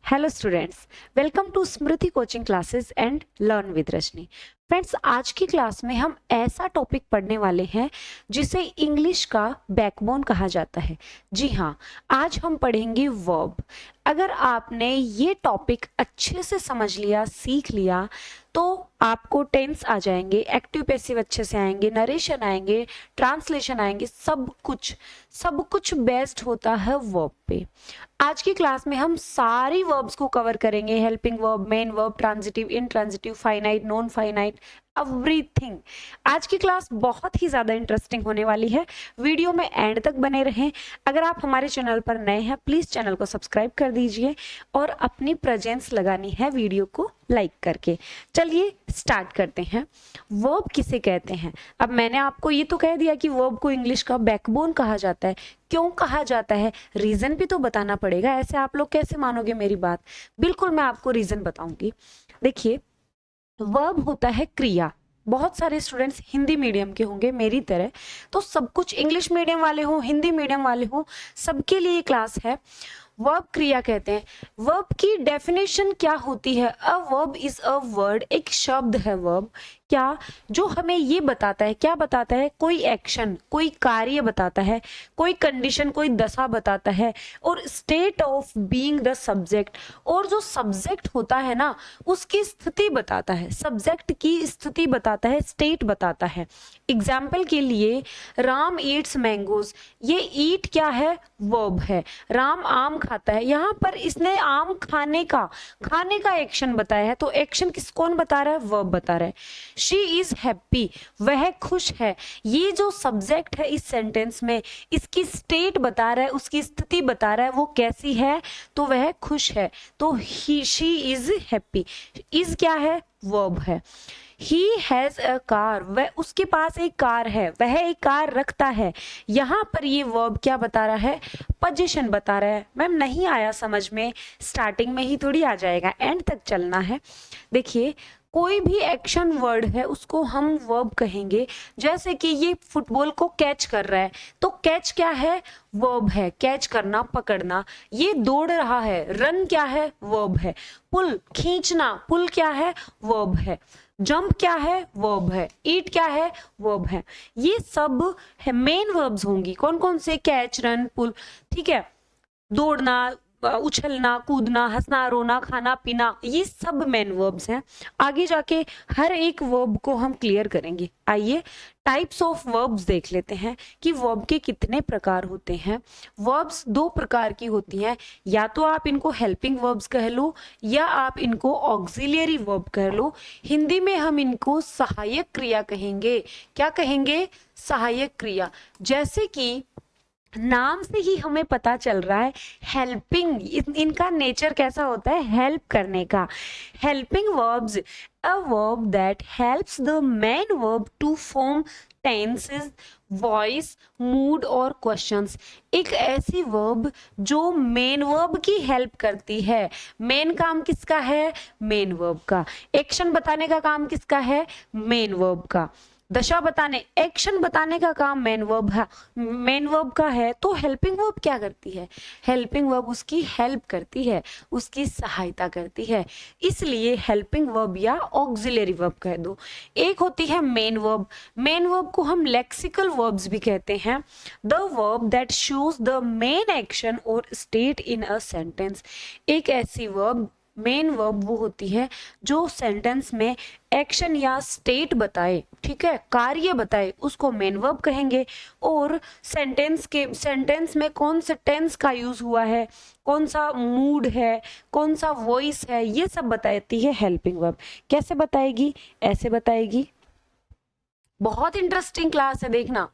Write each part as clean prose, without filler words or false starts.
Hello students, welcome to Smriti coaching classes and learn with Rashmi. Friends, आज की class में हम ऐसा टॉपिक पढ़ने वाले हैं जिसे इंग्लिश का बैकबोन कहा जाता है। जी हाँ, आज हम पढ़ेंगे वर्ब। अगर आपने ये टॉपिक अच्छे से समझ लिया, सीख लिया, तो आपको टेंस आ जाएंगे, एक्टिव पैसिव अच्छे से आएंगे, नरेशन आएंगे, ट्रांसलेशन आएंगे, सब कुछ बेस्ट होता है वर्ब पे। आज की क्लास में हम सारी वर्ब्स को कवर करेंगे, helping verb, main verb, transitive, intransitive, finite, non finite, everything. आज की क्लास बहुत ही ज्यादा इंटरेस्टिंग होने वाली है। वीडियो में एंड तक बने रहें। अगर आप हमारे चैनल पर नए हैं, प्लीज चैनल को सब्सक्राइब कर दीजिए और अपनी प्रेजेंस लगानी है वीडियो को लाइक करके। चलिए स्टार्ट करते हैं। वर्ब किसे कहते हैं? अब मैंने आपको ये तो कह दिया कि वर्ब को इंग्लिश का बैकबोन कहा जाता है। क्यों कहा जाता है, रीजन भी तो बताना पड़ेगा। ऐसे आप लोग कैसे मानोगे मेरी बात? बिल्कुल मैं आपको रीजन बताऊंगी। देखिए, वर्ब होता है क्रिया। बहुत सारे स्टूडेंट्स हिंदी मीडियम के होंगे मेरी तरह, तो सब कुछ इंग्लिश मीडियम वाले हो, हिंदी मीडियम वाले हो, सबके लिए क्लास है। वर्ब क्रिया कहते हैं। वर्ब की डेफिनेशन क्या होती है? A verb is a word, एक शब्द है वर्ब। क्या? जो हमें ये बताता है, क्या बताता है? कोई एक्शन, कोई कार्य बताता है, कोई कंडीशन, कोई दशा बताता है, और state of being the subject, और जो सब्जेक्ट होता है ना, उसकी स्थिति बताता है, सब्जेक्ट की स्थिति बताता है, स्टेट बताता है। एग्जाम्पल के लिए, राम ईट्स मैंगोज, ये ईट क्या है? वर्ब है। राम आम खाता है, यहाँ पर इसने आम खाने का एक्शन बताया है, तो एक्शन कौन बता रहा है? वर्ब बता रहा है। शी इज हैप्पी, वह खुश है। ये जो सब्जेक्ट है इस सेंटेंस में, इसकी स्टेट बता रहा है, उसकी स्थिति बता रहा है, वो कैसी है? तो वह खुश है। तो शी इज हैप्पी। इज क्या है? वर्ब है। He has a car, वह, उसके पास एक कार है, वह एक कार रखता है। यहाँ पर ये वर्ब क्या बता रहा है? पोजीशन बता रहा है। मैम नहीं आया समझ में? स्टार्टिंग में ही थोड़ी आ जाएगा, एंड तक चलना है। देखिए, कोई भी एक्शन वर्ड है उसको हम वर्ब कहेंगे। जैसे कि ये फुटबॉल को कैच कर रहा है, तो कैच क्या है? वर्ब है। कैच करना, पकड़ना। ये दौड़ रहा है, रन क्या है? वर्ब है। पुल, खींचना, पुल क्या है? वर्ब है। जंप क्या है? वर्ब है। ईट क्या है? वर्ब है। ये सब है मेन वर्ब्स होंगी। कौन कौन से? कैच, रन, पुल। ठीक है। दौड़ना, उछलना, कूदना, हंसना, रोना, खाना, पीना, ये सब मेन वर्ब्स हैं। आगे जाके हर एक वर्ब को हम क्लियर करेंगे। आइए टाइप्स ऑफ वर्ब्स देख लेते हैं कि वर्ब के कितने प्रकार होते हैं। वर्ब्स दो प्रकार की होती हैं, या तो आप इनको हेल्पिंग वर्ब्स कह लो, या आप इनको ऑक्सिलियरी वर्ब कह लो। हिंदी में हम इनको सहायक क्रिया कहेंगे। क्या कहेंगे? सहायक क्रिया। जैसे कि नाम से ही हमें पता चल रहा है, हेल्पिंग, इनका नेचर कैसा होता है? हेल्प करने का। Helping verbs, a verb that helps the main verb to form tenses, voice, mood और क्वेश्चंस। एक ऐसी वर्ब जो मेन वर्ब की हेल्प करती है। मेन काम किसका है? मेन वर्ब का। एक्शन बताने का काम किसका है? मेन वर्ब का। दशा बताने, एक्शन बताने का काम मेन वर्ब का है। तो हेल्पिंग वर्ब क्या करती है? हेल्पिंग वर्ब उसकी हेल्प करती है, उसकी सहायता करती है। इसलिए हेल्पिंग वर्ब या ऑक्सिलरी वर्ब कह दो। एक होती है मेन वर्ब। मेन वर्ब को हम लेक्सिकल वर्ब्स भी कहते हैं। The verb that shows the main action और स्टेट इन अ सेंटेंस। एक ऐसी वर्ब, मेन वर्ब वो होती है जो सेंटेंस में एक्शन या स्टेट बताए, ठीक है, कार्य बताए, उसको मेन वर्ब कहेंगे। और सेंटेंस में कौन से टेंस का यूज हुआ है, कौन सा मूड है, कौन सा वॉइस है, ये सब बताती है हेल्पिंग वर्ब। कैसे बताएगी? ऐसे बताएगी। बहुत इंटरेस्टिंग क्लास है, देखना।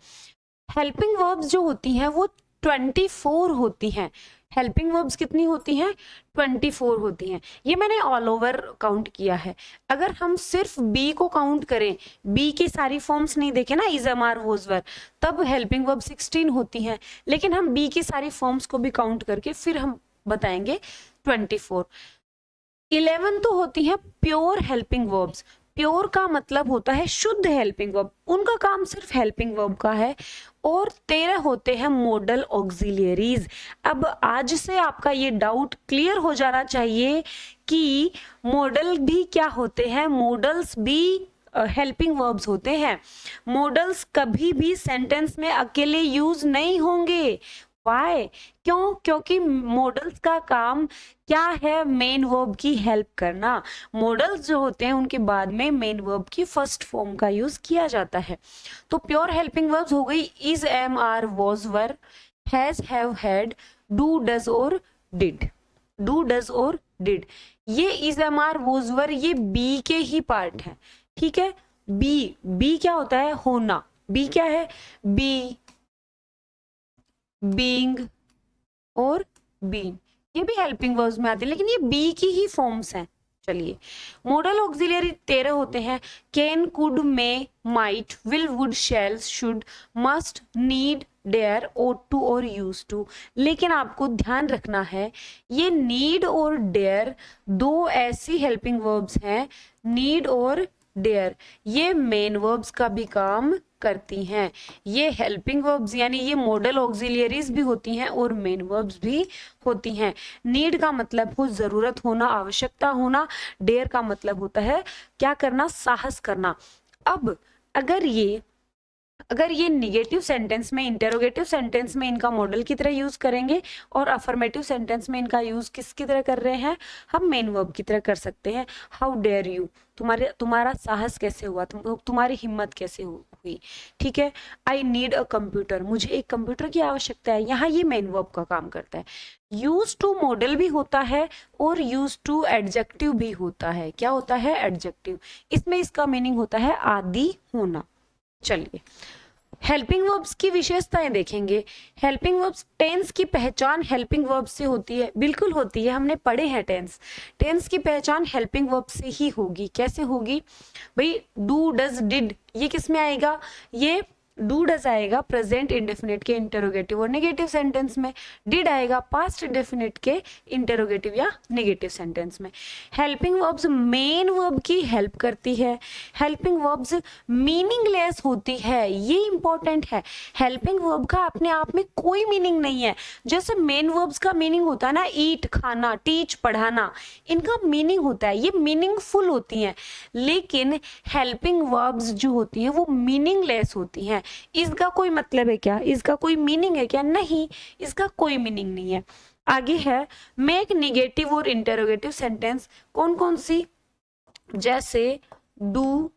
हेल्पिंग वर्ब्स जो होती हैं वो 24 होती हैं। हेल्पिंग वर्ब्स कितनी होती हैं? 24 होती हैं। ये मैंने ऑल ओवर काउंट किया है। अगर हम सिर्फ बी को काउंट करें, बी की सारी फॉर्म्स नहीं देखे ना, इज, एम, आर, वोज, वर, तब हेल्पिंग वर्ब 16 होती हैं। लेकिन हम बी की सारी फॉर्म्स को भी काउंट करके फिर हम बताएंगे 24। 11 तो होती है प्योर हेल्पिंग वर्ब्स। प्योर का मतलब होता है शुद्ध हेल्पिंग वर्ब, उनका काम सिर्फ हेल्पिंग वर्ब का है। और 13 होते हैं मॉडल ऑक्सिलियरीज। अब आज से आपका ये डाउट क्लियर हो जाना चाहिए कि मॉडल भी क्या होते हैं, मॉडल्स भी हेल्पिंग वर्ब्स होते हैं। मॉडल्स कभी भी सेंटेंस में अकेले यूज नहीं होंगे। वाई? क्यों? क्योंकि मॉडल्स का काम क्या है, मेन वर्ब की हेल्प करना। मॉडल्स जो होते हैं उनके बाद में मेन वर्ब की फर्स्ट फॉर्म का यूज किया जाता है। तो प्योर हेल्पिंग वर्ब्स हो गई is, am, are, was, were, has, have, had, do, does और डिड। डू, डज और डिड, ये is, am, are, was, were, ये बी के ही पार्ट है। ठीक है, बी क्या होता है, होना। बी क्या है, बी, बीइंग और बीन, ये भी हेल्पिंग वर्ब्स में आते हैं, लेकिन ये बी की ही फॉर्म्स हैं। चलिए, मॉडल ऑक्सिलियरी 13 होते हैं। Can, could, may, might, will, would, shall, should, must, need, dare, ought to और यूज टू। लेकिन आपको ध्यान रखना है, ये नीड और डेयर दो ऐसी हेल्पिंग वर्ब्स हैं, नीड और डेयर, ये मेन वर्ब्स का भी काम करती हैं। ये हेल्पिंग वर्ब्स यानी ये मॉडल ऑक्सिलियरीज भी होती हैं और मेन वर्ब्स भी होती हैं। नीड का मतलब हो जरूरत होना, आवश्यकता होना। डेयर का मतलब होता है क्या करना, साहस करना। अब अगर ये निगेटिव सेंटेंस में, इंटेरोगेटिव सेंटेंस में इनका मॉडल की तरह यूज करेंगे और अफर्मेटिव सेंटेंस में इनका यूज किसकी तरह कर रहे हैं, हम मेन वर्ब की तरह कर सकते हैं। हाउ डेयर यू, तुम्हारा साहस कैसे हुआ, तुम्हारी हिम्मत कैसे हुई। ठीक है, आई नीड अ कंप्यूटर, मुझे एक कंप्यूटर की आवश्यकता है, यहाँ ये मेन वर्ब का काम करता है। यूज टू मॉडल भी होता है और यूज टू एडजेक्टिव भी होता है। क्या होता है, एडजेक्टिव। इसमें इसका मीनिंग होता है आदि होना। चलिए, हेल्पिंग वर्ब्स की विशेषताएं देखेंगे। हेल्पिंग वर्ब्स, टेंस की पहचान हेल्पिंग वर्ब्स से होती है, बिल्कुल होती है, हमने पढ़े हैं टेंस की पहचान हेल्पिंग वर्ब से ही होगी। कैसे होगी भाई, डू, डज, डिड, ये किस में आएगा, ये डू डज आएगा प्रेजेंट इंडेफिनिट के इंटरोगेटिव और नेगेटिव सेंटेंस में, डिड आएगा पास्ट इंडेफिनिट के इंटरोगेटिव या नेगेटिव सेंटेंस में। हेल्पिंग वर्ब्स मेन वर्ब की हेल्प करती है। हेल्पिंग वर्ब्स मीनिंगलेस होती है, ये इंपॉर्टेंट है। हेल्पिंग वर्ब का अपने आप में कोई मीनिंग नहीं है। जैसे मेन वर्ब्स का मीनिंग होता है ना, ईट, खाना, टीच, पढ़ाना, इनका मीनिंग होता है, ये मीनिंगफुल होती हैं। लेकिन हेल्पिंग वर्ब्स जो होती हैं वो मीनिंगलेस होती हैं। इसका कोई मतलब है क्या, इसका कोई मीनिंग है क्या, नहीं, इसका कोई मीनिंग नहीं है। आगे है मेक निगेटिव और इंटरोगेटिव सेंटेंस। कौन कौन सी, जैसे डू,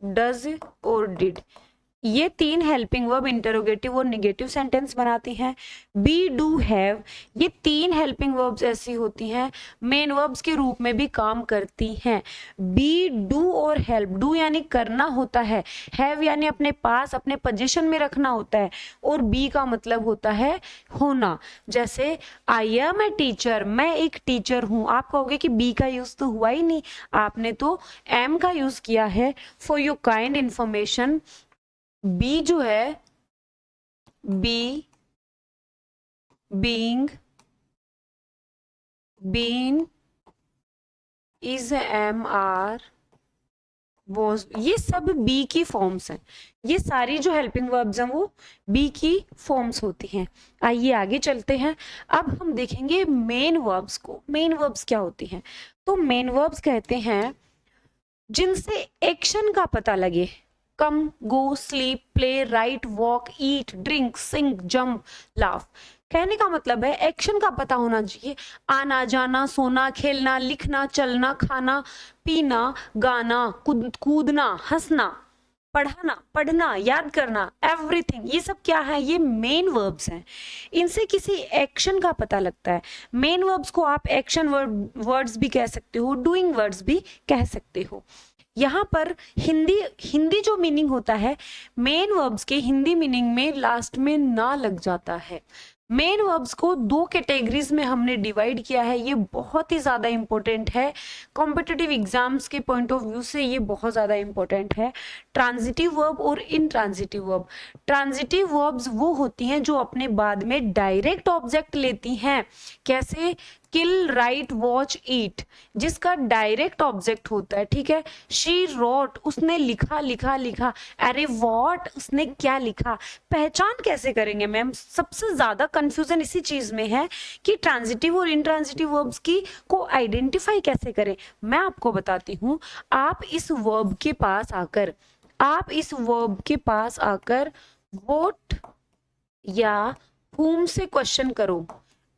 डज और डिड, ये तीन हेल्पिंग वर्ब इंटरोगेटिव और नेगेटिव सेंटेंस बनाती हैं। बी, डू, हैव, ये तीन हेल्पिंग वर्ब्स ऐसी होती हैं मेन वर्ब्स के रूप में भी काम करती हैं। बी, डू और हेल्प, डू यानी करना होता है, हैव यानी अपने पास, अपने पोजीशन में रखना होता है, और बी का मतलब होता है होना। जैसे आई एम ए टीचर, मैं एक टीचर हूं। आप कहोगे कि बी का यूज तो हुआ ही नहीं, आपने तो एम का यूज किया है। For your kind information, be जो है, be, being, been, is, am, are, was, ये सब बी की फॉर्म्स हैं। ये सारी जो हेल्पिंग वर्ब्स हैं वो बी की फॉर्म्स होती हैं। आइए आगे चलते हैं। अब हम देखेंगे मेन वर्ब्स को। मेन वर्ब्स क्या होती हैं, तो मेन वर्ब्स कहते हैं जिनसे एक्शन का पता लगे। कम, गो, स्लीप, प्ले, राइट, वॉक, ईट, ड्रिंक, सिंग, जंप, लाफ। कहने का मतलब है एक्शन का पता होना चाहिए। आना, जाना, सोना, खेलना, लिखना, चलना, खाना, पीना, गाना, कूदना, हंसना, पढ़ना, याद करना, एवरीथिंग, ये सब क्या है, ये मेन वर्ब्स हैं। इनसे किसी एक्शन का पता लगता है। मेन वर्ब्स को आप एक्शन वर्ड्स भी कह सकते हो, डूइंग वर्ड्स भी कह सकते हो। यहाँ पर हिंदी जो मीनिंग होता है, मेन वर्ब्स के हिंदी मीनिंग में लास्ट में ना लग जाता है। मेन वर्ब्स को दो कैटेगरीज में हमने डिवाइड किया है, ये बहुत ही ज्यादा इंपॉर्टेंट है। कॉम्पिटिटिव एग्जाम्स के पॉइंट ऑफ व्यू से ये बहुत ज्यादा इंपॉर्टेंट है। ट्रांजिटिव वर्ब और इनट्रांजिटिव वर्ब। ट्रांजिटिव वर्ब्स वो होती हैं जो अपने बाद में डायरेक्ट ऑब्जेक्ट लेती हैं। कैसे, किल, राइट, वॉच, ईट, जिसका डायरेक्ट ऑब्जेक्ट होता है, ठीक है। शी रोट, उसने लिखा लिखा लिखा। अरे वॉट, उसने क्या लिखा। पहचान कैसे करेंगे मैम? सबसे ज्यादा कंफ्यूजन इसी चीज में है कि ट्रांजिटिव और इंट्रांजिटिव वर्ब्स की को आइडेंटिफाई कैसे करें। मैं आपको बताती हूँ। आप इस वर्ब के पास आकर वोट या whom से क्वेश्चन करो।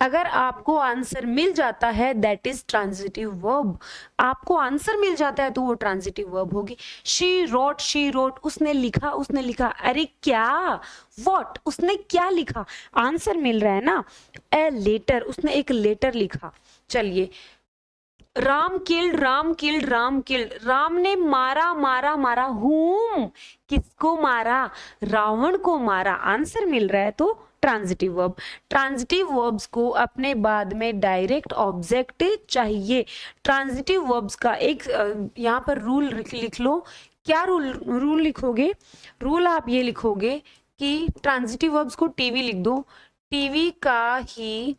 अगर आपको आंसर मिल जाता है दैट इज ट्रांजिटिव वर्ब। आपको आंसर मिल जाता है तो वो ट्रांजिटिव वर्ब होगी। शी रोट, उसने लिखा। अरे क्या, व्हाट, उसने क्या लिखा। आंसर मिल रहा है ना। ए लेटर, उसने एक लेटर लिखा। चलिए, राम किल्ड, राम ने मारा। हुम, किसको मारा? रावण को मारा। आंसर मिल रहा है तो ट्रांजिटिव वर्ब। ट्रांजिटिव वर्ब्स को अपने बाद में डायरेक्ट ऑब्जेक्ट चाहिए। ट्रांजिटिव वर्ब्स का एक यहाँ पर रूल लिख लो। क्या रूल लिखोगे? रूल आप ये लिखोगे कि ट्रांजिटिव वर्ब्स को टीवी लिख दो। टीवी का ही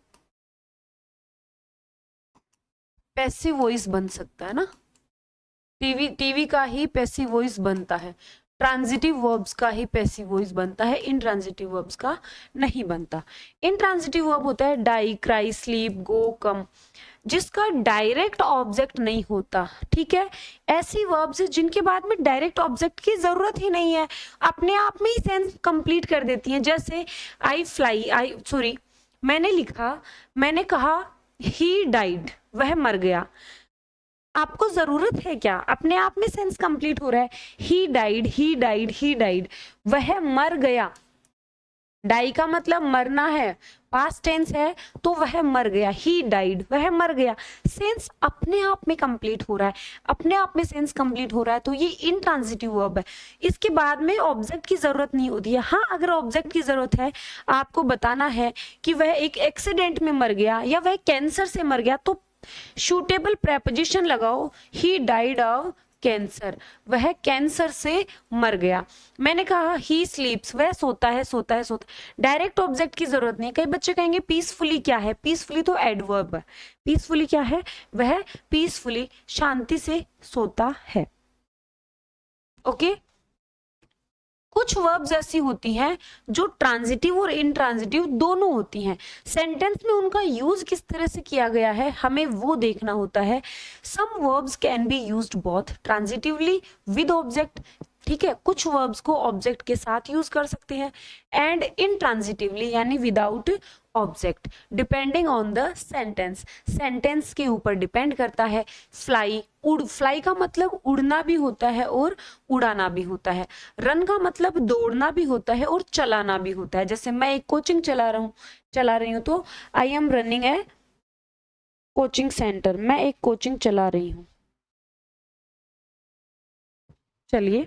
पैसिव वॉइस बन सकता है ना। टीवी का ही पैसिव वॉइस बनता है। ट्रांजिटिव वर्ब्स का ही पैसिव वॉइस बनता है, इंट्रांजिटिव वर्ब्स का नहीं बनता। इंट्रांजिटिव वर्ब होता है डाई, क्राई, स्लीप, गो, कम, जिसका डायरेक्ट ऑब्जेक्ट नहीं होता, ठीक है। ऐसी वर्ब्स जिनके बाद में डायरेक्ट ऑब्जेक्ट की जरूरत ही नहीं है, अपने आप में ही सेंस कंप्लीट कर देती हैं। जैसे मैंने कहा ही डाइड, वह मर गया। आपको जरूरत है क्या? अपने आप में सेंस कंप्लीट हो रहा है। ही डाइड, वह मर गया। डाई का मतलब मरना है, पास्ट टेंस है, तो वह मर गया। ही डाइड, वह मर गया। सेंस अपने आप में कंप्लीट हो रहा है, अपने आप में सेंस कंप्लीट हो रहा है, तो ये इनट्रांजिटिव वर्ब है। इसके बाद में ऑब्जेक्ट की जरूरत नहीं होती है। हाँ, अगर ऑब्जेक्ट की जरूरत है, आपको बताना है कि वह एक एक्सीडेंट में मर गया या वह कैंसर से मर गया, तो सूटेबल प्रेपोजिशन लगाओ। ही डाइड ऑफ कैंसर, वह कैंसर से मर गया। मैंने कहा ही स्लीप्स, वह सोता है। डायरेक्ट ऑब्जेक्ट की जरूरत नहीं। कई बच्चे कहेंगे पीसफुली क्या है? पीसफुली तो एडवर्ब है। पीसफुली क्या है? वह पीसफुली, शांति से सोता है। ओके। कुछ वर्ब्स ऐसी होती हैं जो ट्रांजिटिव और इंट्रांजिटिव दोनों होती हैं। सेंटेंस में उनका यूज किस तरह से किया गया है, हमें वो देखना होता है। Some verbs can be used both transitively with object, ठीक है। कुछ वर्ब्स को ऑब्जेक्ट के साथ यूज कर सकते हैं, एंड इनट्रांजिटिवली यानी without object, depending on the sentence. Sentence के ऊपर डिपेंड करता है। फ्लाई का मतलब उड़ना भी होता है और उड़ाना भी होता है। रन का मतलब दौड़ना भी होता है और चलाना भी होता है। जैसे मैं एक कोचिंग चला रही हूँ तो I am running A coaching centre, मैं एक कोचिंग चला रही हूँ। चलिए,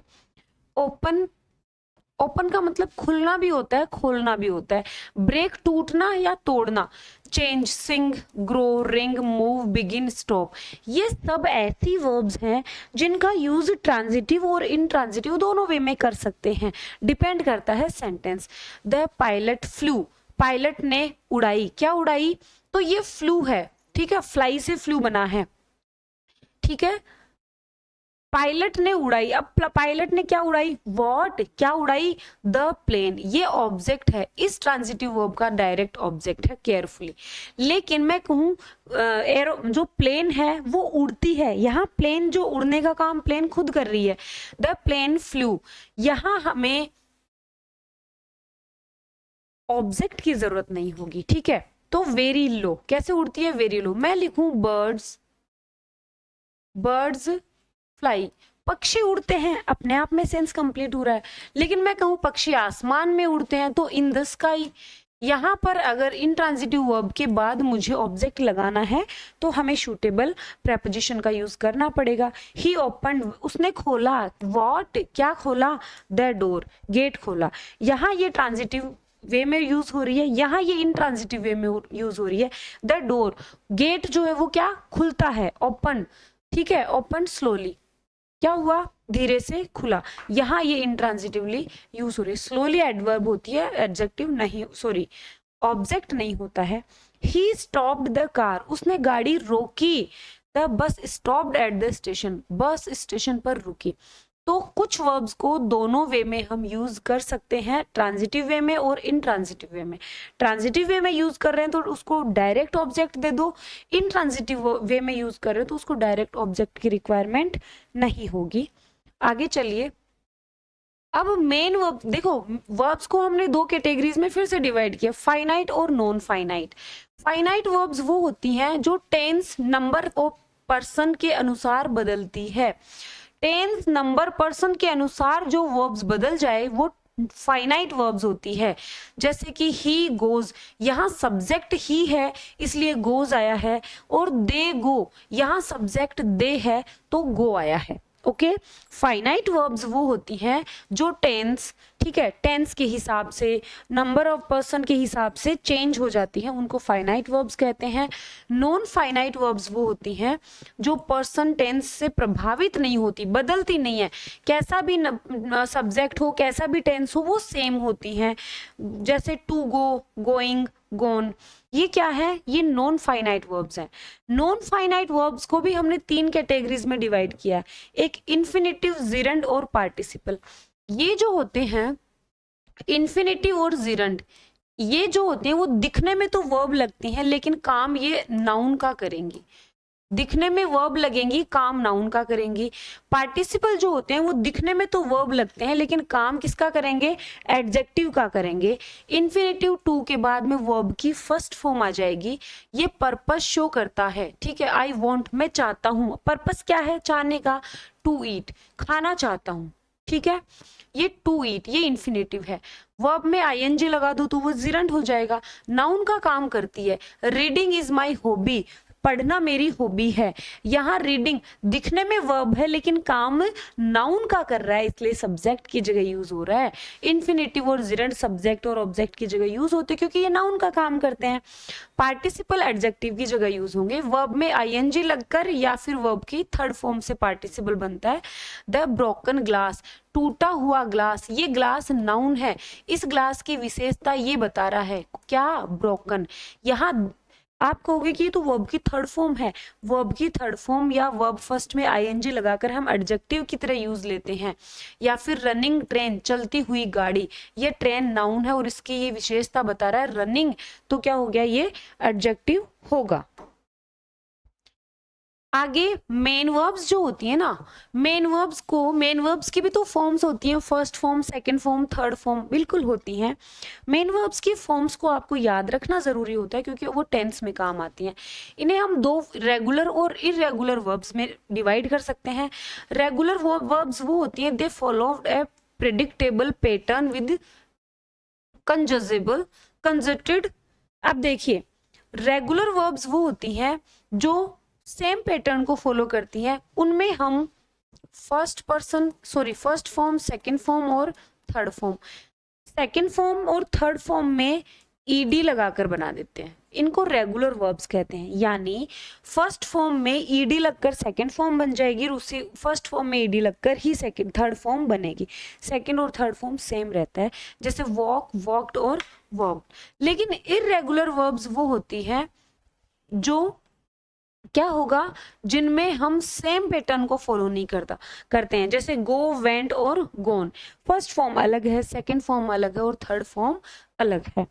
ओपन का मतलब खुलना भी होता है, खोलना भी होता है। ब्रेक, टूटना या तोड़ना। Change, sing, grow, ring, move, begin, stop, ये सब ऐसी वर्ब्स हैं जिनका यूज ट्रांजिटिव और इनट्रांजिटिव दोनों वे में कर सकते हैं, डिपेंड करता है sentence. The pilot flu, pilot ने उड़ाई। क्या उड़ाई? तो ये फ्लू है, ठीक है, फ्लाई से फ्लू बना है, ठीक है। पायलट ने उड़ाई। अब पायलट ने क्या उड़ाई? वॉट, क्या उड़ाई? The plane. ये ऑब्जेक्ट है, इस ट्रांजिटिव वर्ब का डायरेक्ट ऑब्जेक्ट है, केयरफुली। लेकिन मैं कहूँ एरो जो प्लेन है वो उड़ती है, यहाँ प्लेन जो उड़ने का काम प्लेन खुद कर रही है। द प्लेन फ्लू, यहाँ हमें ऑब्जेक्ट की जरूरत नहीं होगी, ठीक है। तो वेरी लो, कैसे उड़ती है? Very low. मैं लिखूं बर्ड्स फ्लाई, पक्षी उड़ते हैं, अपने आप में सेंस कंप्लीट हो रहा है। लेकिन मैं कहूँ पक्षी आसमान में उड़ते हैं तो इन द स्काई। यहाँ पर अगर इंट्रांजिटिव वर्ब के बाद मुझे ऑब्जेक्ट लगाना है तो हमें सूटेबल प्रेपोजिशन का यूज करना पड़ेगा। ही ओपन, उसने खोला। व्हाट, क्या खोला? द डोर, गेट खोला। यहाँ ये ट्रांजिटिव वे में यूज हो रही है, यहाँ ये इंट्रांजिटिव वे में यूज हो रही है। द डोर, गेट जो है वो क्या खुलता है? ओपन, ठीक है। ओपन स्लोली, क्या हुआ? धीरे से खुला। यहाँ ये इंट्रांजिटिवली यूज हो रही है। स्लोली एडवर्ब होती है, एडजेक्टिव नहीं, सॉरी ऑब्जेक्ट नहीं होता है। ही स्टॉप्ड द कार, उसने गाड़ी रोकी। The bus stopped at the station, bus station पर रुकी। तो कुछ वर्ब्स को दोनों वे में हम यूज कर सकते हैं, ट्रांजिटिव वे में और इनट्रांजिटिव वे में। ट्रांजिटिव वे में यूज कर रहे हैं तो उसको डायरेक्ट ऑब्जेक्ट दे दो, इनट्रांजिटिव वे में यूज कर रहे हो तो उसको डायरेक्ट ऑब्जेक्ट की रिक्वायरमेंट नहीं होगी। आगे चलिए, अब मेन वर्ब देखो, वर्ब्स को हमने दो कैटेगरीज में फिर से डिवाइड किया, फाइनाइट और नॉन फाइनाइट। फाइनाइट वर्ब्स वो होती हैं जो टेंस, नंबर ऑफ पर्सन के अनुसार बदलती है। टेंस, नंबर, पर्सन के अनुसार जो वर्ब्स बदल जाए वो फाइनाइट वर्ब्स होती है। जैसे कि ही गोज, यहाँ सब्जेक्ट ही है इसलिए गोज आया है, और दे गो, यहाँ सब्जेक्ट दे है तो गो आया है। ओके, फाइनाइट वर्ब्स वो होती हैं जो टेंस, ठीक है, टेंस के हिसाब से, नंबर ऑफ पर्सन के हिसाब से चेंज हो जाती हैं, उनको फाइनाइट वर्ब्स कहते हैं। नॉन फाइनाइट वर्ब्स वो होती हैं जो पर्सन टेंस से प्रभावित नहीं होती, बदलती नहीं है, कैसा भी सब्जेक्ट हो, कैसा भी टेंस हो, वो सेम होती हैं। जैसे टू गो, गोइंग, गोन, ये क्या है, ये नॉन फाइनाइट वर्ब्स हैं। नॉन फाइनाइट वर्ब्स को भी हमने तीन कैटेगरीज में डिवाइड किया है, एक इन्फिनिटिव, जिरंड और पार्टिसिपल। ये जो होते हैं इन्फिनिटिव और जिरंड, ये जो होते हैं वो दिखने में तो वर्ब लगती हैं लेकिन काम ये नाउन का करेंगी, दिखने में वर्ब लगेंगी, काम नाउन का करेंगी। पार्टिसिपल जो होते हैं वो दिखने में तो वर्ब लगते हैं लेकिन काम किसका करेंगे, एडजेक्टिव का करेंगे। इन्फिनिटिव टू के बाद में वर्ब की फर्स्ट फॉर्म आ जाएगी, ये पर्पस शो करता है, ठीक है। आई वॉन्ट, मैं चाहता हूँ, पर्पस क्या है, चाहने का। टू ईट, खाना चाहता हूँ, ठीक है। ये टू ईट, ये इन्फिनिटिव है। वर्ब में आईएनजी लगा दो तो वो जिरंड हो जाएगा, नाउन का काम करती है। रीडिंग इज माई हॉबी, पढ़ना मेरी हॉबी है। यहाँ रीडिंग दिखने में वर्ब है लेकिन काम नाउन का कर रहा है इसलिए सब्जेक्ट की जगह यूज हो रहा है। इन्फिनिटिव और जिरंड सब्जेक्ट और ऑब्जेक्ट की जगह यूज होते हैं क्योंकि ये नाउन का काम करते हैं। पार्टिसिपल एडजेक्टिव की जगह यूज होंगे, वर्ब में आईएनजी लगकर या फिर वर्ब की थर्ड फॉर्म से पार्टिसिपल बनता है। द ब्रोकन ग्लास, टूटा हुआ ग्लास, ये ग्लास नाउन है, इस ग्लास की विशेषता ये बता रहा है, क्या, ब्रोकन। यहाँ आप कहोगे कि ये तो वर्ब की थर्ड फॉर्म है, वर्ब की थर्ड फॉर्म या वर्ब फर्स्ट में आईएनजी लगाकर हम एडजेक्टिव की तरह यूज लेते हैं। या फिर रनिंग ट्रेन, चलती हुई गाड़ी, ये ट्रेन नाउन है और इसकी ये विशेषता बता रहा है रनिंग, तो क्या हो गया, ये एडजेक्टिव होगा। आगे मेन वर्ब्स जो होती है ना, मेन वर्ब्स की भी तो फॉर्म्स होती हैं, first form, second form, third form, बिल्कुल होती हैं। मेन वर्ब्स की फॉर्म्स को आपको याद रखना जरूरी होता है क्योंकि वो टेंस में काम आती हैं। इन्हें हम दो रेगुलर और इरेगुलर वर्ब्स में डिवाइड कर सकते हैं। रेगुलर वर्ब्स वो होती हैं, they follow a predictable pattern with conjugable conjugated. अब देखिए, रेगुलर वर्ब्स वो होती हैं जो सेम पैटर्न को फॉलो करती हैं, उनमें हम फर्स्ट फॉर्म, सेकंड फॉर्म और थर्ड फॉर्म, सेकंड फॉर्म और थर्ड फॉर्म में ईडी लगाकर बना देते हैं, इनको रेगुलर वर्ब्स कहते हैं। यानी फर्स्ट फॉर्म में ईडी लगकर सेकंड फॉर्म बन जाएगी और उसी फर्स्ट फॉर्म में ईडी लगकर ही थर्ड फॉर्म बनेगी। सेकंड और थर्ड फॉर्म सेम रहता है, जैसे वॉक, वॉक्ड और वॉक्ड। लेकिन इररेगुलर वर्ब्स वो होती है जो क्या होगा, जिनमें हम सेम पैटर्न को फॉलो नहीं करते हैं, जैसे गो, वेंट और गोन। फर्स्ट फॉर्म अलग है, सेकंड फॉर्म अलग है और थर्ड फॉर्म अलग है।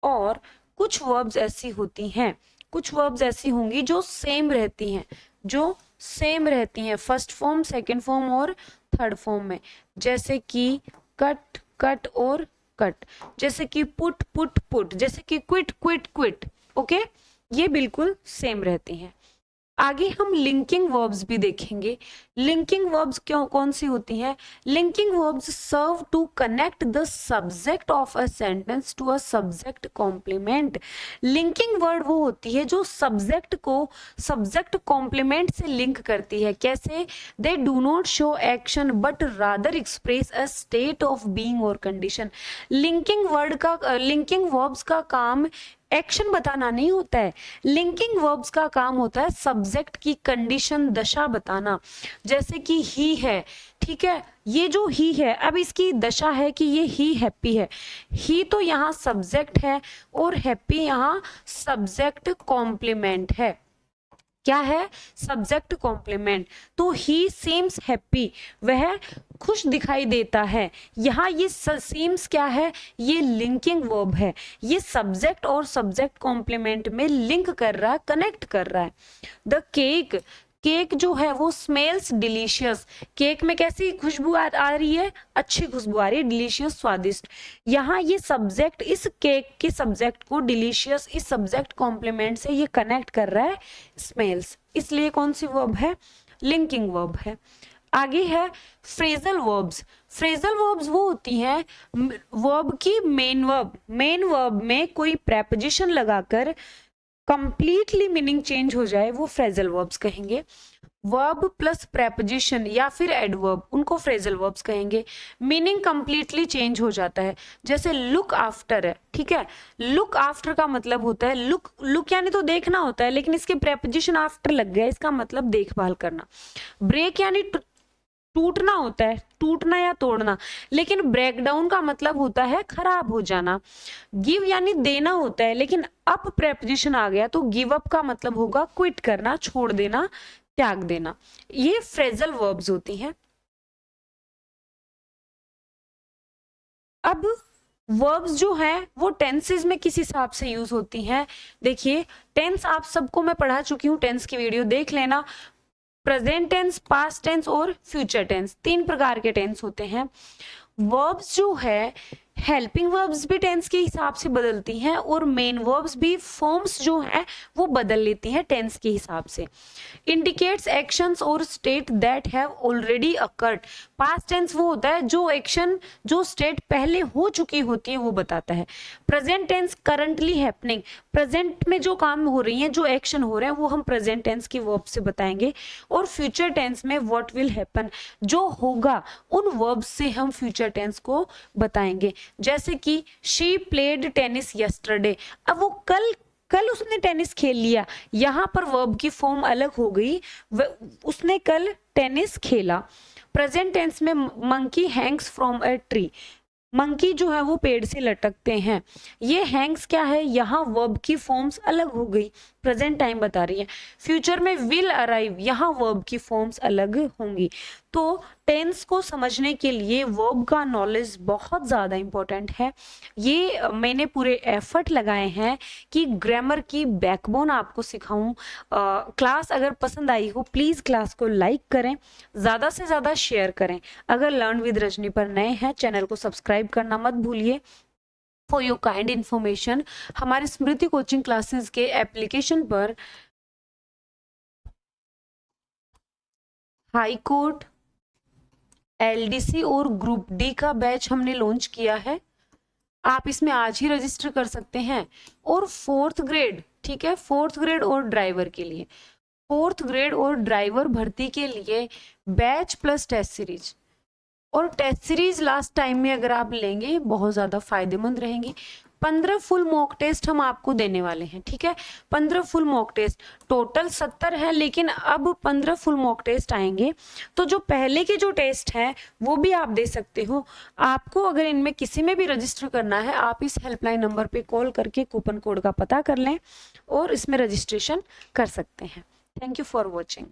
और कुछ वर्ब्स ऐसी होती हैं, कुछ वर्ब्स ऐसी होंगी जो सेम रहती हैं, फर्स्ट फॉर्म, सेकंड फॉर्म और थर्ड फॉर्म में, जैसे कि कट, कट और कट, जैसे कि पुट, पुट, पुट, जैसे कि क्विट, क्विट, क्विट। ओके, ये बिल्कुल सेम रहती हैं। आगे हम लिंकिंग वर्ब्स भी देखेंगे। लिंकिंग वर्ब्स कौन सी होती हैं? Linking verbs serve to connect the subject of a sentence to a subject complement. Linking word वो होती है जो सब्जेक्ट को सब्जेक्ट कॉम्प्लीमेंट से लिंक करती है। कैसे? They do not show action but rather express a state of being और कंडीशन। लिंकिंग वर्ब्स का काम एक्शन बताना नहीं होता है, लिंकिंग वर्ब्स का काम होता है सब्जेक्ट की कंडीशन, दशा बताना। जैसे कि ही है, ठीक है। ये जो ही है, अब इसकी दशा है कि ये ही हैप्पी है। ही तो यहाँ सब्जेक्ट है और हैप्पी यहाँ सब्जेक्ट कॉम्प्लीमेंट है। क्या है? Subject complement. तो ही सीम्स हैप्पी, वह खुश दिखाई देता है। यहाँ ये सीम्स क्या है? ये लिंकिंग वर्ब है, ये सब्जेक्ट और सब्जेक्ट कॉम्प्लीमेंट में लिंक कर रहा है, कनेक्ट कर रहा है। द केक, केक जो है वो स्मेल्स डिलीशियस, केक में कैसी खुशबू आ रही है? अच्छी खुशबू आ रही है, डिलीशियस स्वादिष्ट। यहाँ ये सब्जेक्ट इस केक के सब्जेक्ट को डिलीशियस इस सब्जेक्ट कॉम्प्लीमेंट से ये कनेक्ट कर रहा है, स्मेल्स, इसलिए कौन सी वर्ब है? लिंकिंग वर्ब है। आगे है फ्रेजल वर्ब्स। फ्रेजल वर्ब्स वो होती हैं वर्ब की मेन वर्ब, मेन वर्ब में कोई प्रेपोजिशन लगाकर कंप्लीटली मीनिंग चेंज हो जाए, वो फ्रेजल वर्ब्स कहेंगे। वर्ब प्लस प्रेपोजिशन या फिर एडवर्ब, उनको फ्रेजल वर्ब्स कहेंगे। मीनिंग कंप्लीटली चेंज हो जाता है, जैसे लुक आफ्टर है, ठीक है। लुक आफ्टर का मतलब होता है लुक, लुक यानी तो देखना होता है, लेकिन इसके प्रेपोजिशन आफ्टर लग गया, इसका मतलब देखभाल करना। ब्रेक यानी टूटना होता है, टूटना या तोड़ना, लेकिन ब्रेकडाउन का मतलब होता है खराब हो जाना। गिव यानी देना होता है, लेकिन अप प्रेपोजिशन आ गया तो गिव अप का मतलब होगा क्विट करना, छोड़ देना, त्याग देना। ये फ्रेजल वर्ब्स होती हैं। अब वर्ब्स जो हैं वो टेंसेस में किस हिसाब से यूज होती हैं? देखिए, टेंस आप सबको मैं पढ़ा चुकी हूँ, टेंस की वीडियो देख लेना। प्रेजेंट टेंस, पास्ट टेंस और फ्यूचर टेंस, 3 प्रकार के टेंस होते हैं। वर्ब्स जो है हेल्पिंग वर्ब्स भी टेंस के हिसाब से बदलती हैं और मेन वर्ब्स भी फॉर्म्स जो है वो बदल लेती हैं टेंस के हिसाब से। इंडिकेट्स एक्शंस और state that have already occurred. Past tense वो होता है जो एक्शन, जो स्टेट पहले हो चुकी होती है वो बताता है। Present tense currently happening, present में जो काम हो रही है, जो एक्शन हो रहे हैं वो हम प्रेजेंट टेंस की वर्ब से बताएंगे। और फ्यूचर टेंस में व्हाट विल हैपन, जो होगा उन वर्ब्स से हम फ्यूचर टेंस को बताएंगे। जैसे कि शी प्लेड टेनिस यस्टरडे, अब वो कल उसने टेनिस खेल लिया, यहाँ पर वर्ब की फॉर्म अलग हो गई, उसने कल टेनिस खेला। प्रेजेंट टेंस में monkey Hanks from a tree, monkey जो है वो पेड़ से लटकते हैं। ये हैंग्स क्या है? यहाँ वर्ब की फॉर्म्स अलग हो गई, प्रेजेंट टाइम बता रही है। फ्यूचर में विल अराइव, यहाँ वर्ब की फॉर्म्स अलग होंगी। तो टेंस को समझने के लिए वर्ब का नॉलेज बहुत ज़्यादा इम्पोर्टेंट है। ये मैंने पूरे एफर्ट लगाए हैं कि ग्रामर की बैकबोन आपको सिखाऊं। क्लास अगर पसंद आई हो प्लीज़ क्लास को लाइक करें, ज़्यादा से ज़्यादा शेयर करें। अगर लर्न विद रजनी पर नए हैं चैनल को सब्सक्राइब करना मत भूलिए। फॉर योर काइंड इन्फॉर्मेशन, हमारे स्मृति कोचिंग क्लासेस के एप्लीकेशन पर हाई कोर्ट, LDC और ग्रुप डी का बैच हमने लॉन्च किया है, आप इसमें आज ही रजिस्टर कर सकते हैं। और 4th ग्रेड, ठीक है, 4th ग्रेड और ड्राइवर के लिए, 4th ग्रेड और ड्राइवर भर्ती के लिए बैच प्लस टेस्ट सीरीज, और टेस्ट सीरीज लास्ट टाइम में अगर आप लेंगे बहुत ज़्यादा फायदेमंद रहेंगी। 15 फुल मॉक टेस्ट हम आपको देने वाले हैं, ठीक है। 15 फुल मॉक टेस्ट, टोटल 70 है, लेकिन अब 15 फुल मॉक टेस्ट आएंगे। तो जो पहले के जो टेस्ट हैं वो भी आप दे सकते हो। आपको अगर इनमें किसी में भी रजिस्टर करना है, आप इस हेल्पलाइन नंबर पे कॉल करके कूपन कोड का पता कर लें और इसमें रजिस्ट्रेशन कर सकते हैं। Thank you for watching.